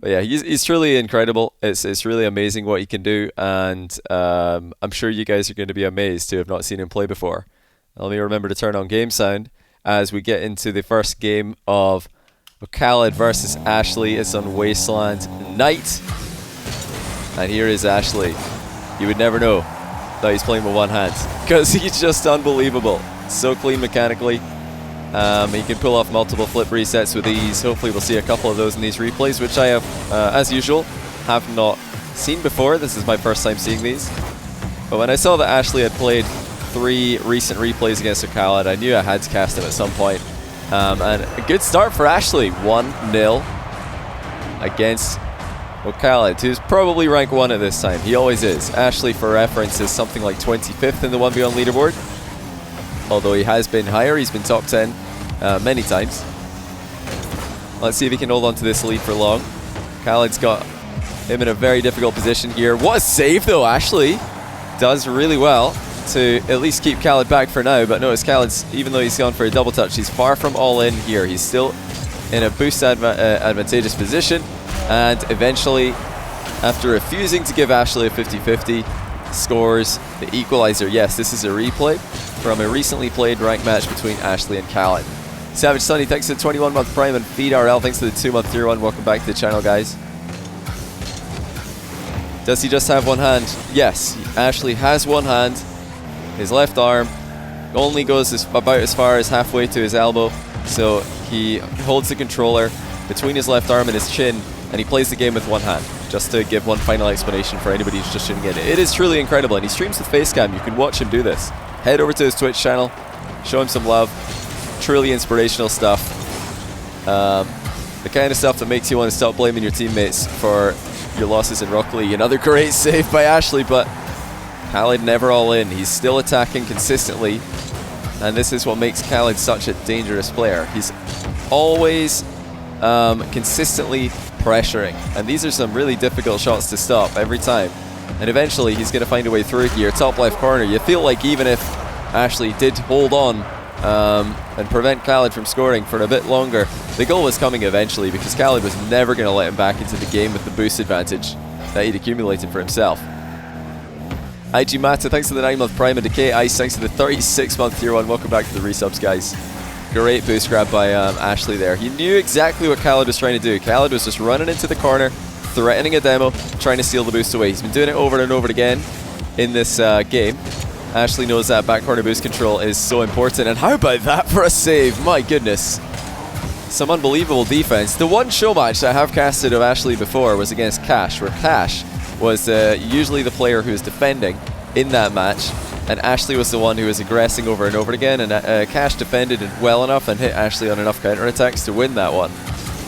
But yeah, he's truly incredible. It's really amazing what he can do, and I'm sure you guys are going to be amazed to have not seen him play before. Let me remember to turn on game sound as we get into the first game of oKhaliD versus Ashllxyy. It's on Wasteland Night, and here is Ashllxyy. You would never know that he's playing with one hand because he's just unbelievable. So clean mechanically. He can pull off multiple flip resets with ease. Hopefully we'll see a couple of those in these replays, which I have, as usual, have not seen before. This is my first time seeing these. But when I saw that Ashllxyy had played 3 recent replays against oKhaliD, I knew I had to cast him at some point. And a good start for Ashllxyy. 1-0 against oKhaliD, who's probably rank 1 at this time. He always is. Ashllxyy, for reference, is something like 25th in the 1v1 leaderboard. Although he has been higher, he's been top 10 many times. Let's see if he can hold on to this lead for long. Khalid's got him in a very difficult position here. What a save though, Ashllxyy does really well to at least keep Khalid back for now, but notice Khalid's, even though he's gone for a double touch, he's far from all in here. He's still in a boost advantageous position, and eventually, after refusing to give Ashllxyy a 50-50, scores the equalizer. Yes, this is a replay from a recently played ranked match between Ashllxyy and Khalid. Savage Sunny, thanks to the 21-month Prime, and FeedRL, thanks to the 2-month Tier 1. Welcome back to the channel, guys. Does he just have one hand? Yes, Ashllxyy has one hand. His left arm only goes about as far as halfway to his elbow, so he holds the controller between his left arm and his chin, and he plays the game with one hand. Just to give one final explanation for anybody who's just tuning in. It is truly incredible, and he streams with Facecam. You can watch him do this. Head over to his Twitch channel, show him some love. Truly inspirational stuff. The kind of stuff that makes you want to stop blaming your teammates for your losses in Rocket League. Another great save by Ashllxyy, but Khalid never all in. He's still attacking consistently, and this is what makes Khalid such a dangerous player. He's always consistently pressuring, and these are some really difficult shots to stop every time, and eventually he's going to find a way through here. Top left corner, you feel like even if Ashllxyy did hold on and prevent Khalid from scoring for a bit longer, the goal was coming eventually, because Khalid was never going to let him back into the game with the boost advantage that he'd accumulated for himself. IG Mata, thanks to the 9-month Prime, and Decay Ice, thanks to the 36-month Tier 1. Welcome back to the resubs, guys. Great boost grab by Ashllxyy there. He knew exactly what Khalid was trying to do. Khalid was just running into the corner, threatening a demo, trying to steal the boost away. He's been doing it over and over again in this game. Ashllxyy knows that back corner boost control is so important. And how about that for a save? My goodness. Some unbelievable defense. The one show match I have casted of Ashllxyy before was against Cash, where Cash was usually the player who was defending in that match, and Ashllxyy was the one who was aggressing over and over again, and Cash defended it well enough and hit Ashllxyy on enough counterattacks to win that one.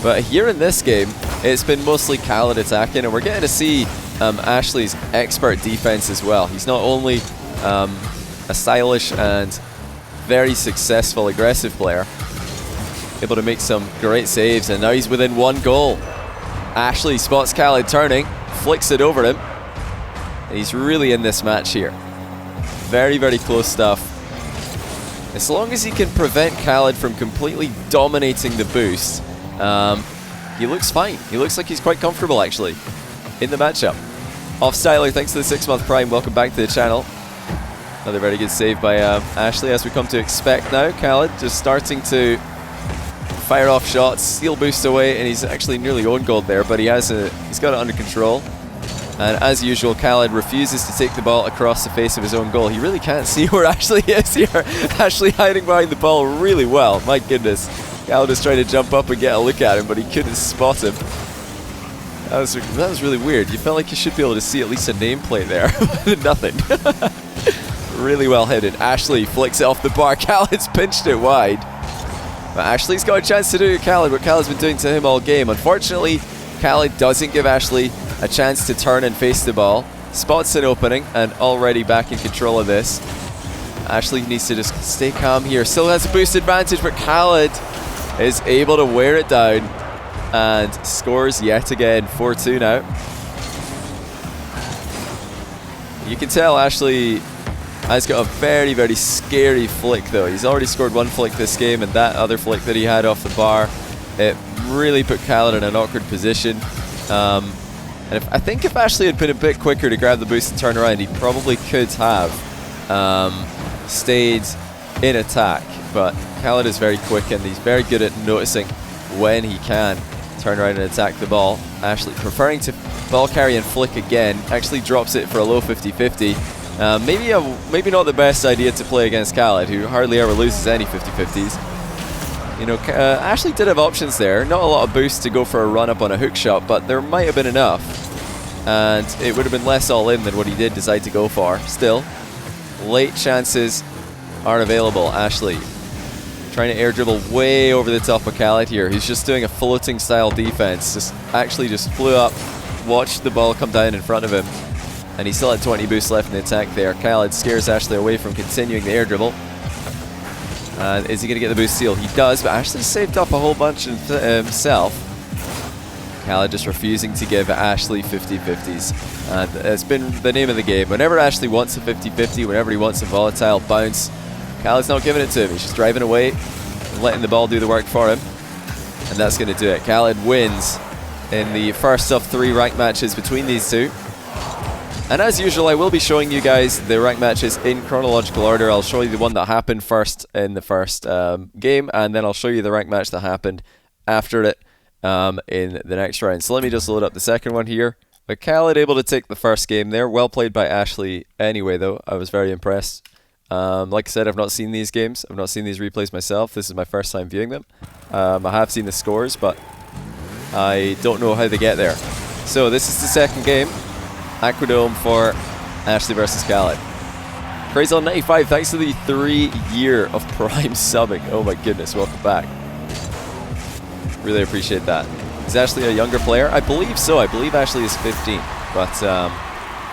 But here in this game, it's been mostly Khalid attacking, and we're getting to see Ashllxyy's expert defense as well. He's not only a stylish and very successful aggressive player, able to make some great saves, and now he's within one goal. Ashllxyy spots Khalid turning, flicks it over him, and he's really in this match here. Very, very close stuff. As long as he can prevent Khalid from completely dominating the boost, he looks fine. He looks like he's quite comfortable, actually, in the matchup. Offstyler, thanks to the 6-month Prime. Welcome back to the channel. Another very good save by Ashllxyy, as we come to expect now. Khalid just starting to fire off shots, steal boost away, and he's actually nearly own gold there, but he's got it under control. And as usual, Khalid refuses to take the ball across the face of his own goal. He really can't see where Ashllxyy is here. Ashllxyy hiding behind the ball really well. My goodness. Khalid was trying to jump up and get a look at him, but he couldn't spot him. That was really weird. You felt like you should be able to see at least a nameplate there. Nothing. Really well hidden. Ashllxyy flicks it off the bar. Khalid's pinched it wide. But Ashllxyy's got a chance to do Khalid what Khalid's been doing to him all game. Unfortunately, Khalid doesn't give Ashllxyy a chance to turn and face the ball. Spots an opening, and already back in control of this. Ashllxyy needs to just stay calm here. Still has a boost advantage, but Khalid is able to wear it down and scores yet again. 4-2 now. You can tell Ashllxyy has got a very, very scary flick though. He's already scored one flick this game, and that other flick that he had off the bar, it really put Khalid in an awkward position. And I think if Ashllxyy had been a bit quicker to grab the boost and turn around, he probably could have stayed in attack. But oKhaliD is very quick and he's very good at noticing when he can turn around and attack the ball. Ashllxyy preferring to ball carry and flick again, actually drops it for a low 50-50. Maybe not the best idea to play against oKhaliD, who hardly ever loses any 50-50s. You know, Ashllxyy did have options there. Not a lot of boost to go for a run-up on a hook shot, but there might have been enough. And it would have been less all-in than what he did decide to go for. Still, late chances aren't available. Ashllxyy trying to air dribble way over the top of oKhaliD here. He's just doing a floating style defense. Just flew up, watched the ball come down in front of him, and he still had 20 boosts left in the attack there. oKhaliD scares Ashllxyy away from continuing the air dribble. And is he going to get the boost steal? He does, but Ashllxyy saved up a whole bunch himself. oKhaliD just refusing to give Ashllxyy 50-50s. And it's been the name of the game. Whenever Ashllxyy wants a 50-50, whenever he wants a volatile bounce, oKhaliD's not giving it to him. He's just driving away and letting the ball do the work for him. And that's going to do it. oKhaliD wins in the first of 3 ranked matches between these two. And as usual, I will be showing you guys the ranked matches in chronological order. I'll show you the one that happened first in the first game, and then I'll show you the ranked match that happened after it in the next round. So let me just load up the second one here. oKhaliD able to take the first game there. Well played by Ashllxyy anyway, though. I was very impressed. Like I said, I've not seen these games. I've not seen these replays myself. This is my first time viewing them. I have seen the scores, but I don't know how they get there. So this is the second game. Aquadome for Ashllxyy versus oKhaliD. Crazy95, thanks for the 3-year of Prime subbing. Oh my goodness, welcome back. Really appreciate that. Is Ashllxyy a younger player? I believe so. I believe Ashllxyy is 15. But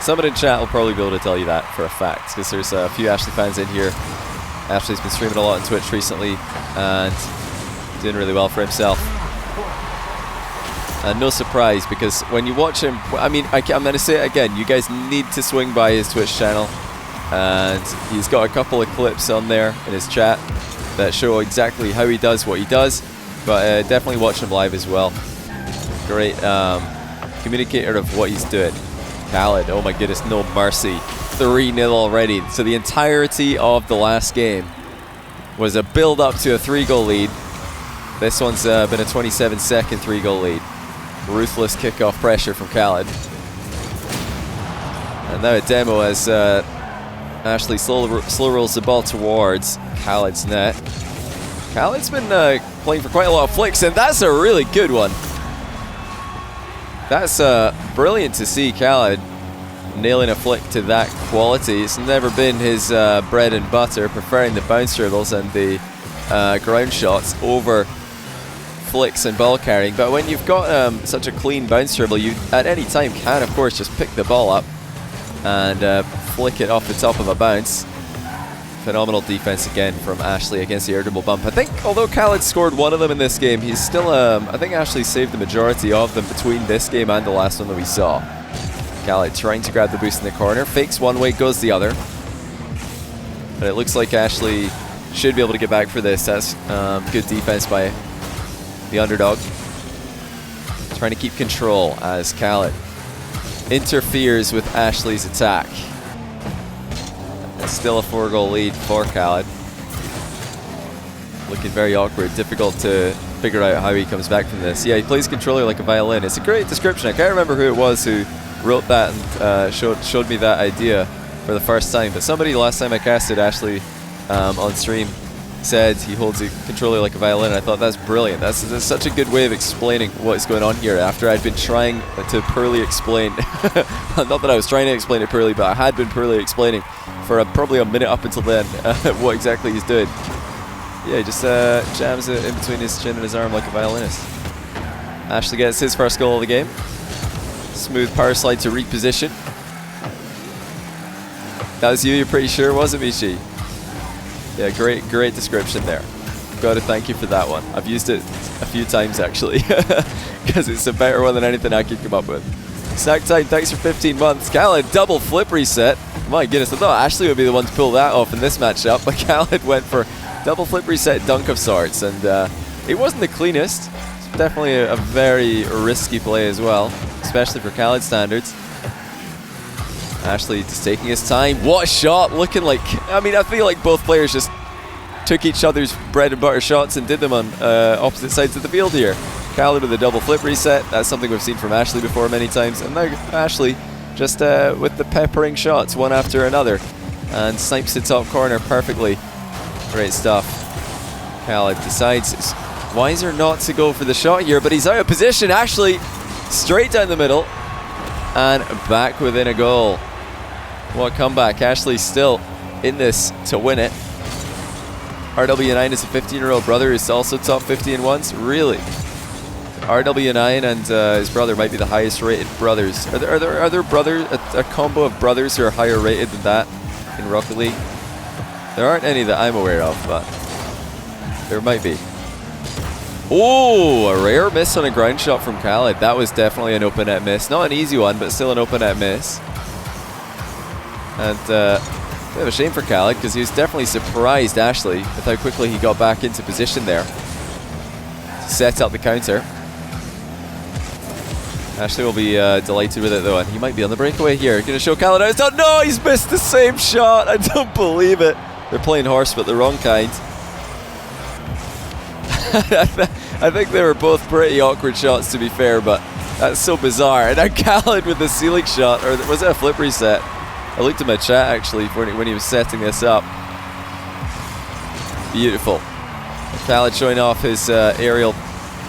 someone in chat will probably be able to tell you that for a fact, because there's a few Ashllxyy fans in here. Ashllxyy's been streaming a lot on Twitch recently and doing really well for himself. And no surprise, because when you watch him, I mean, I'm going to say it again, you guys need to swing by his Twitch channel, and he's got a couple of clips on there in his chat that show exactly how he does what he does, but definitely watch him live as well. Great communicator of what he's doing. oKhaliD, oh my goodness, no mercy. 3-0 already. So the entirety of the last game was a build-up to a 3-goal lead. This one's been a 27-second 3-goal lead. Ruthless kickoff pressure from oKhaliD. And now a demo as Ashllxyy slow rolls the ball towards oKhaliD's net. oKhaliD's been playing for quite a lot of flicks, and that's a really good one. That's brilliant to see oKhaliD nailing a flick to that quality. It's never been his bread and butter, preferring the bounce dribbles and the ground shots over flicks and ball carrying, but when you've got such a clean bounce dribble, you at any time can of course just pick the ball up and flick it off the top of a bounce. Phenomenal defense again from Ashllxyy against the air dribble bump. I think although oKhaliD scored one of them in this game, he's still I think Ashllxyy saved the majority of them between this game and the last one that we saw. oKhaliD trying to grab the boost in the corner, fakes one way, goes the other, but it looks like Ashllxyy should be able to get back for this. That's good defense by the underdog. Trying to keep control as oKhaliD interferes with Ashllxyy's attack. It's still a 4-goal lead for oKhaliD. Looking very awkward, difficult to figure out how he comes back from this. Yeah, he plays controller like a violin. It's a great description. I can't remember who it was who wrote that and showed me that idea for the first time. But somebody last time I casted Ashllxyy on stream said he holds a controller like a violin. I thought that's brilliant. That's such a good way of explaining what is going on here after I'd been trying to poorly explain. Not that I was trying to explain it poorly, but I had been poorly explaining for probably a minute up until then what exactly he's doing. Yeah, he just jams it in between his chin and his arm like a violinist. Ashllxyy gets his first goal of the game. Smooth power slide to reposition. That was you, you're pretty sure, wasn't it, Michi? Yeah, great description there. Got to thank you for that one. I've used it a few times actually, because it's a better one than anything I could come up with. Snack Time, thanks for 15 months. oKhaliD double flip reset. My goodness, I thought Ashllxyy would be the one to pull that off in this matchup, but oKhaliD went for double flip reset dunk of sorts, and it wasn't the cleanest. It's definitely a very risky play as well, especially for oKhaliD standards. Ashllxyy just taking his time. What a shot! Looking like, I mean, I feel like both players just took each other's bread and butter shots and did them on opposite sides of the field here. oKhaliD with a double flip reset. That's something we've seen from Ashllxyy before many times. And now Ashllxyy just with the peppering shots one after another and snipes the top corner perfectly. Great stuff. oKhaliD decides it's wiser not to go for the shot here, but he's out of position. Ashllxyy straight down the middle and back within a goal. What a comeback. Ashllxyy still in this to win it. RW9 is a 15-year-old brother who's also top 50 in once. Really? RW9 and his brother might be the highest rated brothers. Are there brothers, a combo of brothers who are higher rated than that in Rocket League? There aren't any that I'm aware of, but there might be. Oh, a rare miss on a ground shot from oKhaliD. That was definitely an open net miss. Not an easy one, but still an open net miss. And a bit of a shame for oKhaliD because he was definitely surprised Ashllxyy with how quickly he got back into position there to set up the counter. Ashllxyy will be delighted with it though, and he might be on the breakaway here. Gonna show oKhaliD how it's done. No, he's missed the same shot. I don't believe it. They're playing horse, but the wrong kind. I think they were both pretty awkward shots, to be fair, but that's so bizarre. And now oKhaliD with the ceiling shot, or was it a flip reset? I looked at my chat actually when he was setting this up. Beautiful. oKhaliD showing off his aerial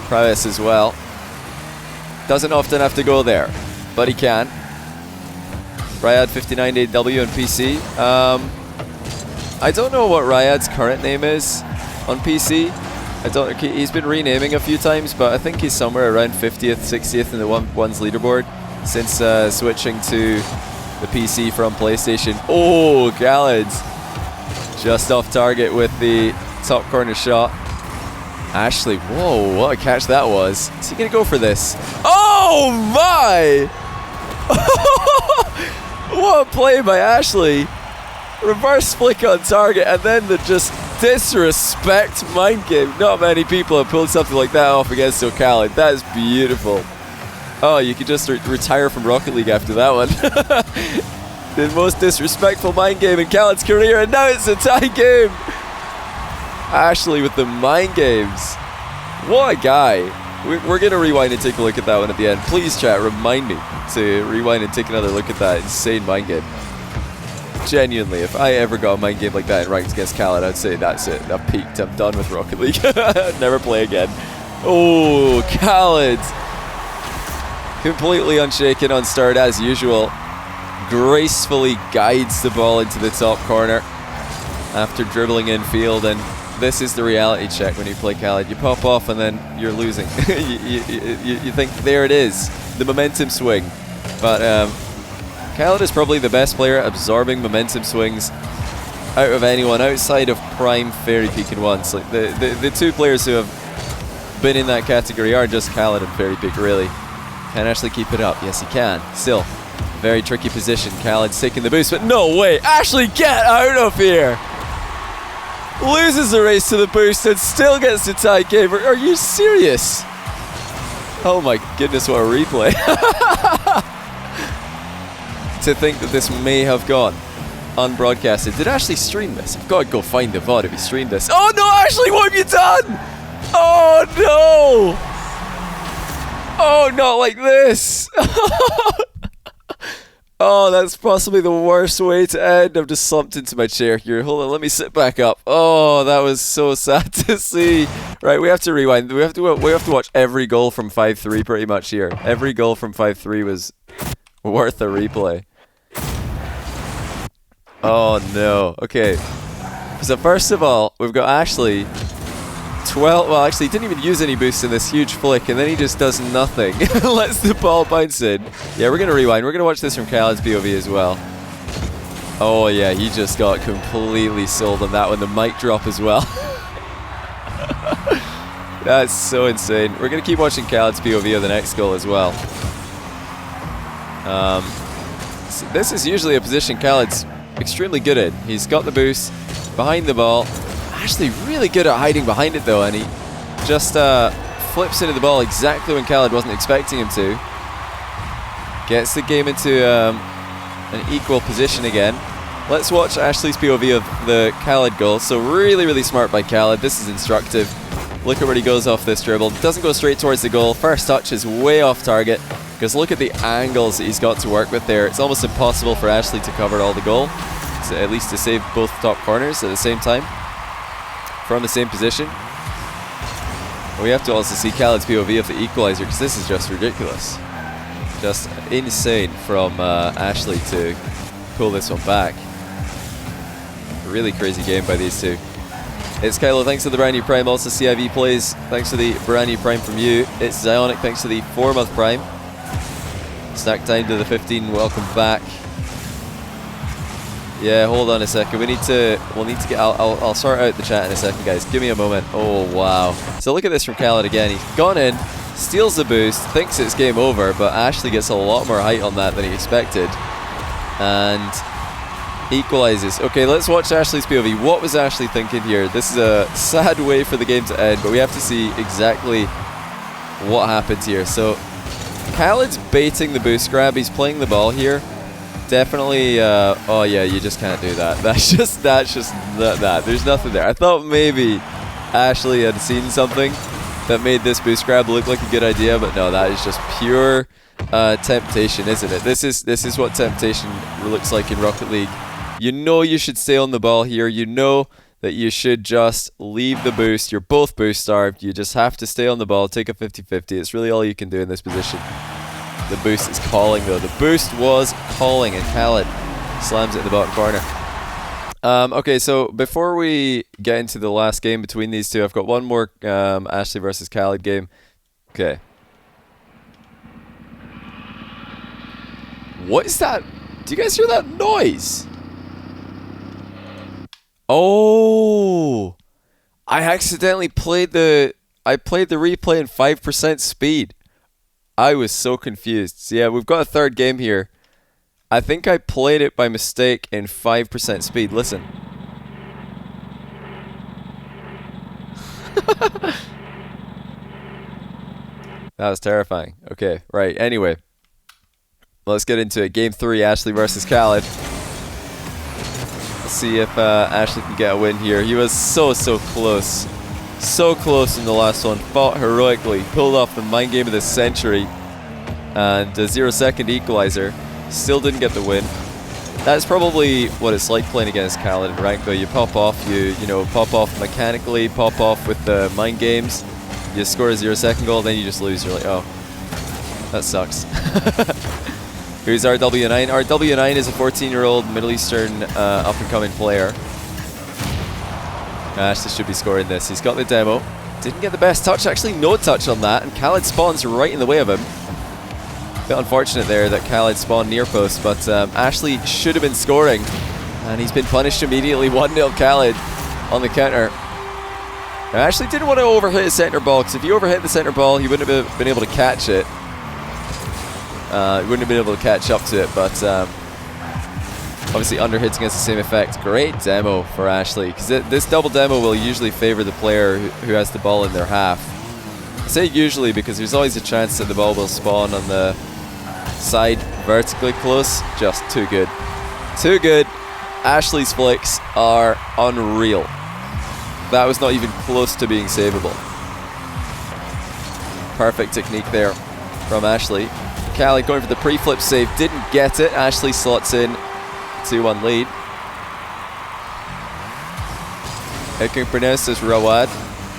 prowess as well. Doesn't often have to go there, but he can. Ryad59AW on PC. I don't know what Ryad's current name is on PC. He's been renaming a few times, but I think he's somewhere around 50th, 60th in the one's leaderboard since switching to the PC from PlayStation. Oh, oKhaliD just off target with the top corner shot. Ashllxyy, whoa, what a catch that was. Is he gonna go for this? Oh my! What a play by Ashllxyy. Reverse flick on target and then the just disrespect mind game. Not many people have pulled something like that off against oKhaliD. That is beautiful. Oh, you could just retire from Rocket League after that one. The most disrespectful mind game in oKhaliD's career, and now it's a tie game. Ashllxyy with the mind games. What a guy. We're going to rewind and take a look at that one at the end. Please, chat, remind me to rewind and take another look at that insane mind game. Genuinely, if I ever got a mind game like that in ranked against oKhaliD, I'd say that's it. I've peaked. I'm done with Rocket League. Never play again. Oh, oKhaliD. Completely unshaken on start as usual. Gracefully guides the ball into the top corner after dribbling in field, and this is the reality check when you play oKhaliD. You pop off and then you're losing. you think, there it is, the momentum swing. But oKhaliD is probably the best player at absorbing momentum swings out of anyone outside of prime FairJame in once. Like the two players who have been in that category are just oKhaliD and FairJame, really. Can Ashllxyy keep it up? Yes, he can. Still, very tricky position. oKhaliD's taking the boost, but no way! Ashllxyy, get out of here! Loses the race to the boost and still gets the tie game. Are you serious? Oh my goodness, what a replay. To think that this may have gone unbroadcasted. Did Ashllxyy stream this? I've got to go find the VOD if he streamed this. Oh no, Ashllxyy, what have you done? Oh no! Oh, not like this! Oh, that's possibly the worst way to end. I've just slumped into my chair here. Hold on, let me sit back up. Oh, that was so sad to see. Right, we have to rewind. We have to watch every goal from 5-3 pretty much here. Every goal from 5-3 was worth a replay. Oh no. Okay. So first of all, we've got Ashllxyy. Well, actually, he didn't even use any boosts in this huge flick, and then he just does nothing. Lets the ball bounce in. Yeah, we're going to rewind. We're going to watch this from oKhaliD's POV as well. Oh, yeah, he just got completely sold on that one. The mic drop as well. That's so insane. We're going to keep watching oKhaliD's POV of the next goal as well. So this is usually a position oKhaliD's extremely good at. He's got the boost behind the ball. Ashllxyy really good at hiding behind it though, and he just flips into the ball exactly when oKhaliD wasn't expecting him to. Gets the game into an equal position again. Let's watch Ashllxyy's POV of the oKhaliD goal. So really, really smart by oKhaliD. This is instructive. Look at where he goes off this dribble. Doesn't go straight towards the goal. First touch is way off target, because look at the angles that he's got to work with there. It's almost impossible for Ashllxyy to cover all the goal, so at least to save both top corners at the same time from the same position. And we have to also see oKhaliD's POV of the equalizer, because this is just ridiculous. Just insane from Ashllxyy to pull this one back. Really crazy game by these two. It's Kylo, thanks for the brand new Prime. Also CIV Plays, thanks for the brand new Prime from you. It's Zionic, thanks for the 4-month Prime. Snack time to the 15, welcome back. Yeah, hold on a second. We'll need to get. I'll sort out the chat in a second, guys. Give me a moment. Oh wow! So look at this from oKhaliD again. He's gone in, steals the boost, thinks it's game over, but Ashllxyy gets a lot more height on that than he expected, and equalizes. Okay, let's watch Ashllxyy's POV. What was Ashllxyy thinking here? This is a sad way for the game to end, but we have to see exactly what happens here. So oKhaliD's baiting the boost grab. He's playing the ball here. Definitely. Oh yeah, you just can't do that. That's just that. There's nothing there. I thought maybe Ashllxyy had seen something that made this boost grab look like a good idea, but no, that is just pure temptation, isn't it? This is what temptation looks like in Rocket League. You know you should stay on the ball here. You know that you should just leave the boost. You're both boost starved. You just have to stay on the ball, take a 50-50. It's really all you can do in this position. The boost is calling though. The boost was calling, and oKhaliD slams it in the bottom corner. Okay, so before we get into the last game between these two, I've got one more Ashllxyy versus oKhaliD game. Okay. What is that? Do you guys hear that noise? Oh, I accidentally played the replay in 5% speed. I was so confused. So yeah, we've got a third game here. I think I played it by mistake in 5% speed. Listen. That was terrifying. Okay, right. Anyway, let's get into it. Game 3, Ashllxyy versus oKhaliD. Let's see if Ashllxyy can get a win here. He was so close. So close in the last one. Fought heroically. Pulled off the mind game of the century. And a 0-second equalizer. Still didn't get the win. That's probably what it's like playing against oKhaliD in rank though. You pop off, you know, pop off mechanically, pop off with the mind games. You score a 0-second goal, then you just lose. You're like, oh, that sucks. Who's RW9? RW9 is a 14-year-old Middle Eastern up-and-coming player. Ashllxyy should be scoring this. He's got the demo. Didn't get the best touch. Actually, no touch on that. And oKhaliD spawns right in the way of him. Bit unfortunate there that oKhaliD spawned near post, but Ashllxyy should have been scoring. And he's been punished immediately. 1-0 oKhaliD on the counter. Now, Ashllxyy didn't want to overhit his center ball, because if you overhit the center ball, he wouldn't have been able to catch it. He wouldn't have been able to catch up to it, but obviously underhits against the same effect. Great demo for Ashllxyy, because this double demo will usually favor the player who has the ball in their half. I say usually because there's always a chance that the ball will spawn on the side vertically close. Just too good. Too good. Ashllxyy's flicks are unreal. That was not even close to being savable. Perfect technique there from Ashllxyy. oKhaliD going for the pre-flip save, didn't get it. Ashllxyy slots in 2-1 lead. It can be pronounced as Rawad.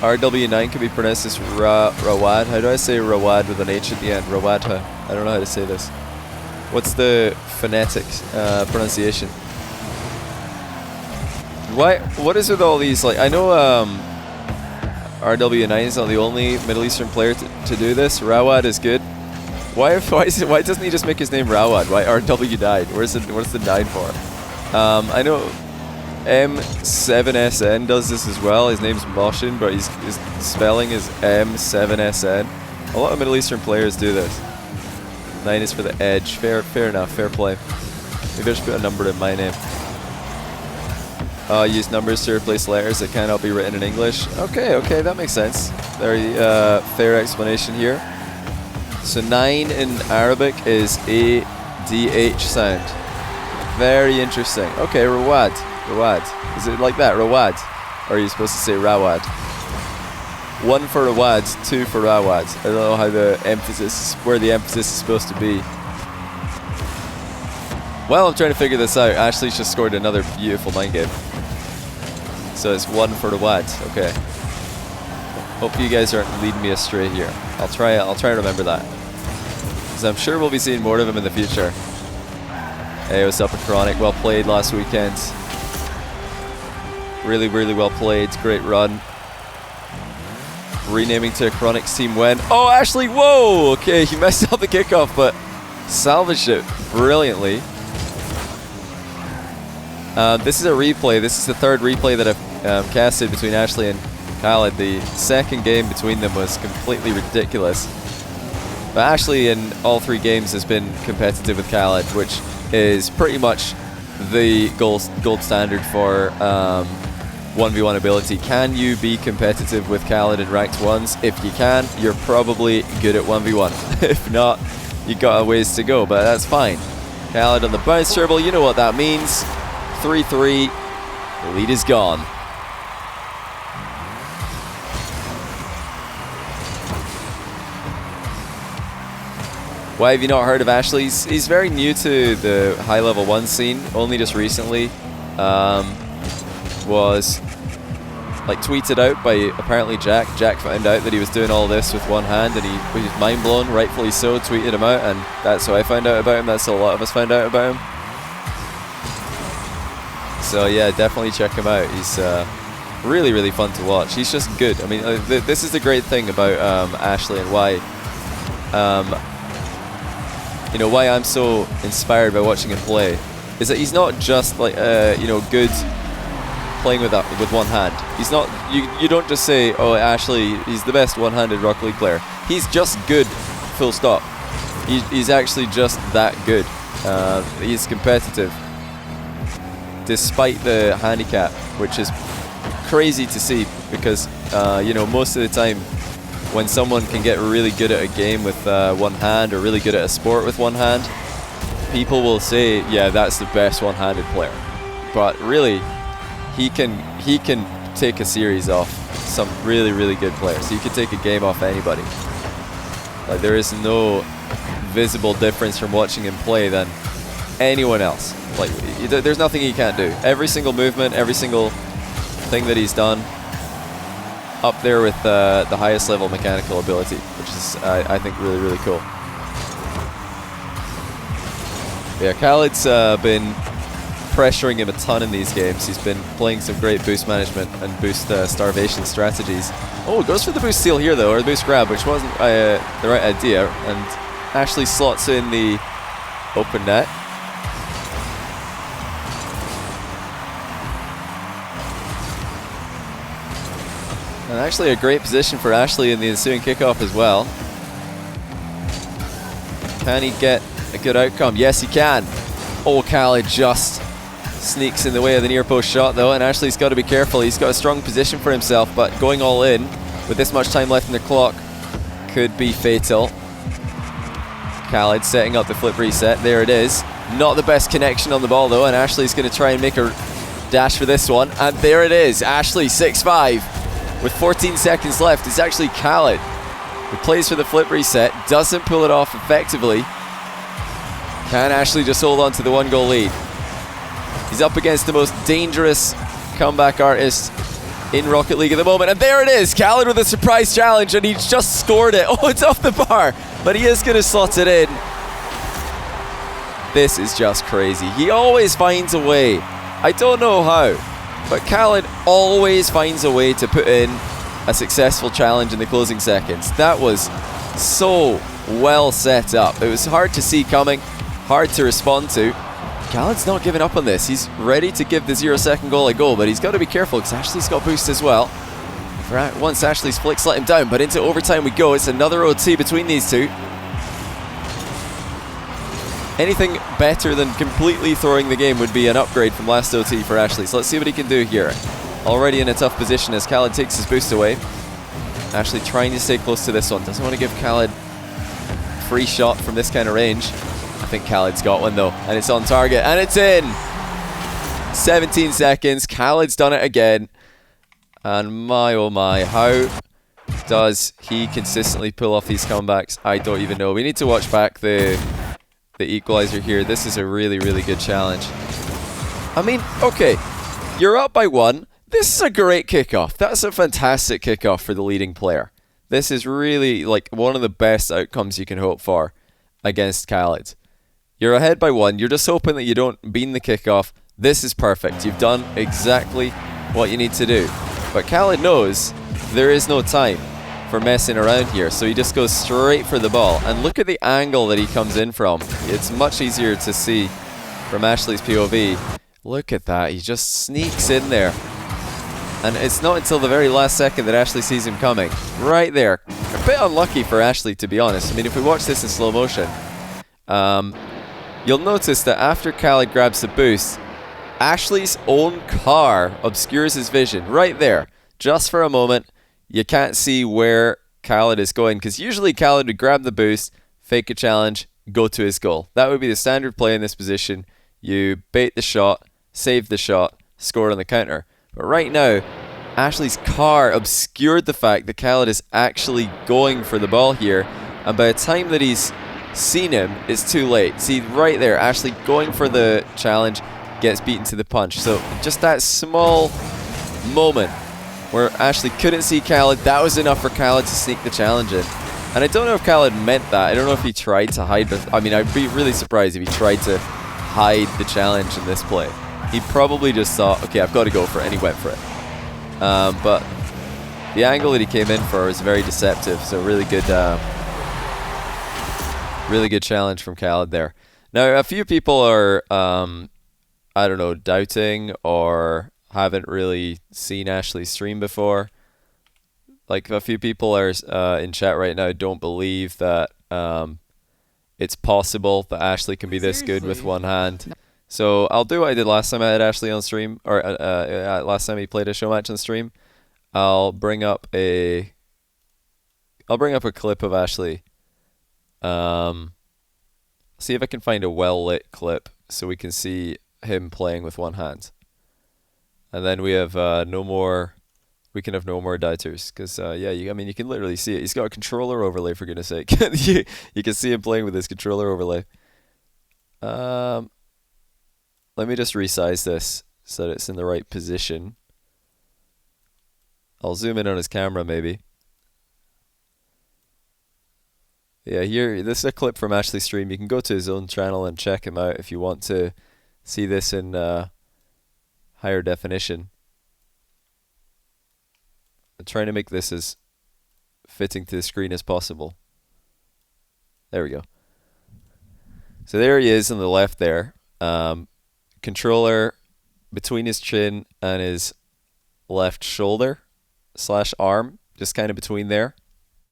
RW9 can be pronounced as Rawad. How do I say Rawad with an H at the end? Rawadha. I don't know how to say this. What's the phonetic pronunciation? What is with all these? Like, I know RW9 is not the only Middle Eastern player to do this. Rawad is good. Why doesn't he just make his name Rawad? Why RW9? Where's the 9 for? I know M7SN does this as well. His name's Moshin, but his spelling is M7SN. A lot of Middle Eastern players do this. 9 is for the edge. Fair enough. Fair play. Maybe I should put a number in my name. Use numbers to replace letters that cannot be written in English. Okay, that makes sense. Very fair explanation here. So 9 in Arabic is A-D-H sound. Very interesting. Okay, Rawad. Rawad. Is it like that, Rawad? Or are you supposed to say Rawad? 1 for Rawad, 2 for Rawad. I don't know how the emphasis, where the emphasis is supposed to be. While I'm trying to figure this out, Ashllxyy just scored another beautiful mind game. So it's 1 for Rawad. Okay. Hope you guys aren't leading me astray here. I'll try and remember that, because I'm sure we'll be seeing more of him in the future. Hey, what's up, Chronic? Well played last weekend. Really, really well played. Great run. Renaming to a Chronic's team when... Oh, Ashllxyy, whoa! Okay, he messed up the kickoff, but salvaged it brilliantly. This is a replay. This is the third replay that I've casted between Ashllxyy and oKhaliD. The second game between them was completely ridiculous. But Ashllxyy in all 3 games has been competitive with oKhaliD, which is pretty much the gold standard for 1v1 ability. Can you be competitive with oKhaliD in ranked ones? If you can, you're probably good at 1v1. If not, you got a ways to go, but that's fine. oKhaliD on the bounce turbo, you know what that means. 3-3, the lead is gone. Why have you not heard of Ashllxyy? He's very new to the high level 1 scene, only just recently. Was like tweeted out by apparently Jack. Jack found out that he was doing all this with one hand and he was mind blown, rightfully so, tweeted him out, and that's how I found out about him. That's how a lot of us found out about him. So yeah, definitely check him out. He's really, really fun to watch. He's just good. I mean, this is the great thing about Ashllxyy, and why you know, why I'm so inspired by watching him play, is that he's not just like you know, good playing with one hand. He's not. You don't just say, oh, Ashllxyy, he's the best one-handed Rocket League player. He's just good, full stop. He's actually just that good. He's competitive, despite the handicap, which is crazy to see, because you know, most of the time when someone can get really good at a game with one hand, or really good at a sport with one hand, people will say, yeah, that's the best one-handed player. But really, he can take a series off some really, really good players. He could take a game off anybody. Like, there is no visible difference from watching him play than anyone else. Like, there's nothing he can't do. Every single movement, every single thing that he's done, up there with the highest level mechanical ability, which is, I think, really, really cool. Yeah, oKhaliD's been pressuring him a ton in these games. He's been playing some great boost management and boost starvation strategies. Oh, goes for the boost steal here though, or the boost grab, which wasn't the right idea, and Ashllxyy slots in the open net. And actually a great position for Ashllxyy in the ensuing kickoff as well. Can he get a good outcome? Yes, he can. oKhaliD just sneaks in the way of the near post shot though, and Ashllxyy's got to be careful. He's got a strong position for himself, but going all in with this much time left in the clock could be fatal. oKhaliD setting up the flip reset. There it is. Not the best connection on the ball though, and Ashllxyy's going to try and make a dash for this one, and there it is. Ashllxyy 6-5 with 14 seconds left. It's actually oKhaliD who plays for the flip reset, doesn't pull it off effectively. Can Ashllxyy just hold on to the 1-goal lead? He's up against the most dangerous comeback artist in Rocket League at the moment, and there it is. oKhaliD with a surprise challenge, and he's just scored it. Oh, it's off the bar, but he is going to slot it in. This is just crazy. He always finds a way. I don't know how, but oKhaliD always finds a way to put in a successful challenge in the closing seconds. That was so well set up. It was hard to see coming, hard to respond to. oKhaliD's not giving up on this. He's ready to give the 0-second goal a go, but he's got to be careful because Ashllxyy's got boost as well. Once Ashllxyy's flicks let him down, but into overtime we go. It's another OT between these two. Anything better than completely throwing the game would be an upgrade from last OT for Ashllxyy. So let's see what he can do here. Already in a tough position as oKhaliD takes his boost away. Ashllxyy trying to stay close to this one. Doesn't want to give oKhaliD free shot from this kind of range. I think oKhaliD's got one though, and it's on target, and it's in! 17 seconds, oKhaliD's done it again. And my oh my, how does he consistently pull off these comebacks? I don't even know. We need to watch back the equalizer here. This is a really, really good challenge. I mean, okay, you're up by 1. This is a great kickoff. That's a fantastic kickoff for the leading player. This is really like one of the best outcomes you can hope for against oKhaliD. You're ahead by 1. You're just hoping that you don't bean the kickoff. This is perfect. You've done exactly what you need to do. But oKhaliD knows there is no time for messing around here, so he just goes straight for the ball. And look at the angle that he comes in from. It's much easier to see from Ashllxyy's POV. Look at that. He just sneaks in there. And it's not until the very last second that Ashllxyy sees him coming. Right there. A bit unlucky for Ashllxyy, to be honest. I mean, if we watch this in slow motion, you'll notice that after oKhaliD grabs the boost, Ashllxyy's own car obscures his vision. Right there. Just for a moment, you can't see where oKhaliD is going, because usually oKhaliD would grab the boost, fake a challenge, go to his goal. That would be the standard play in this position. You bait the shot, save the shot, score on the counter. But right now, Ashllxyy's car obscured the fact that oKhaliD is actually going for the ball here, and by the time that he's seen him, it's too late. See, right there, Ashllxyy going for the challenge, gets beaten to the punch. So just that small moment where Ashllxyy couldn't see oKhaliD, that was enough for oKhaliD to sneak the challenge in. And I don't know if oKhaliD meant that. I don't know if he tried to hide the... I mean, I'd be really surprised if he tried to hide the challenge in this play. He probably just thought, okay, I've got to go for it, and he went for it. But the angle that he came in for was very deceptive, so really good challenge from oKhaliD there. Now, a few people are, I don't know, doubting or haven't really seen Ashllxyy stream before. Like, a few people are in chat right now don't believe that it's possible that Ashllxyy can be this good with one hand. So I'll do what I did last time I had Ashllxyy on stream, or last time he played a show match on stream. I'll bring up a clip of Ashllxyy. See if I can find a well-lit clip so we can see him playing with one hand. And then we have no more doubters, because I mean, you can literally see it. He's got a controller overlay, for goodness sake. You can see him playing with his controller overlay. Let me just resize this so that it's in the right position. I'll zoom in on his camera, maybe. Yeah, here, this is a clip from Ashllxyy's stream. You can go to his own channel and check him out if you want to see this in higher definition. I'm trying to make this as fitting to the screen as possible. There we go. So there he is on the left there. Controller between his chin and his left shoulder / arm, just kind of between there.